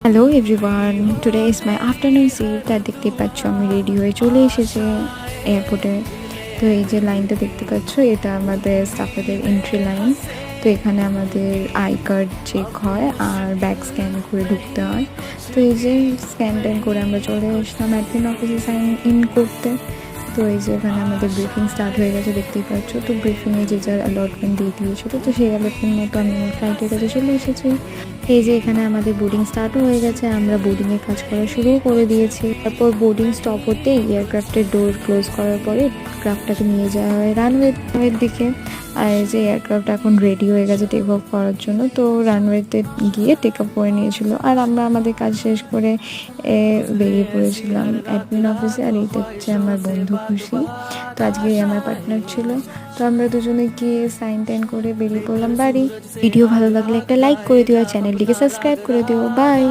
Hello everyone, today is my afternoon seat. তার দেখতে পাচ্ছ আমি রেডি হয়ে চলে এসেছি এয়ারপোর্টে। তো এই যে লাইনটা দেখতে পাচ্ছ, এটা আমাদের স্টাফেদের এন্ট্রি লাইন। তো এখানে আমাদের আই কার্ড চেক হয় আর ব্যাগ স্ক্যান করে ঢুকতে হয়। তো এই যে স্ক্যান ট্যান করে আমরা চলে আসলাম অ্যাডমিন অফিসে সাইন ইন করতে। তো এই যে এখানে আমাদের ব্রিফিং স্টার্ট হয়ে গেছে দেখতেই পাচ্ছ। তো ব্রিফিংয়ে যে যার অ্যালটমেন্ট দিয়ে দিয়েছিল, তো সেই অ্যালটমেন্ট মতো আমি আমার ফ্লাইটের কাছে চলে এসেছি। এই যে এখানে আমাদের বোর্ডিং স্টার্টও হয়ে গেছে, আমরা বোর্ডিংয়ের কাজ করা শুরুও করে দিয়েছি। তারপর বোর্ডিং স্টপ হতেই এয়ারক্রাফটের ডোর ক্লোজ করার পরে ক্রাফটটাকে নিয়ে যাওয়া হয় রানওয়ের দিকে। আর এই যে এয়ারক্রাফট এখন রেডি হয়ে গেছে টেক অফ করার জন্য। তো রানওয়েতে গিয়ে টেক অফ করে নিয়েছিল, আর আমরা আমাদের কাজ শেষ করে বেরিয়ে পড়েছিলাম অ্যাডমিন অফিসে। আর এইটা হচ্ছে আমার বন্ধু খুশি, তো আজকে আমার পার্টনার ছিল। তো আমরা দুজনে গিয়ে সাইন টাইন করে বেরিয়ে পড়লাম বাড়ি। ভিডিও ভালো লাগলে একটা লাইক করে দিও আর চ্যানেলটিকে সাবস্ক্রাইব করে দিও। বাই।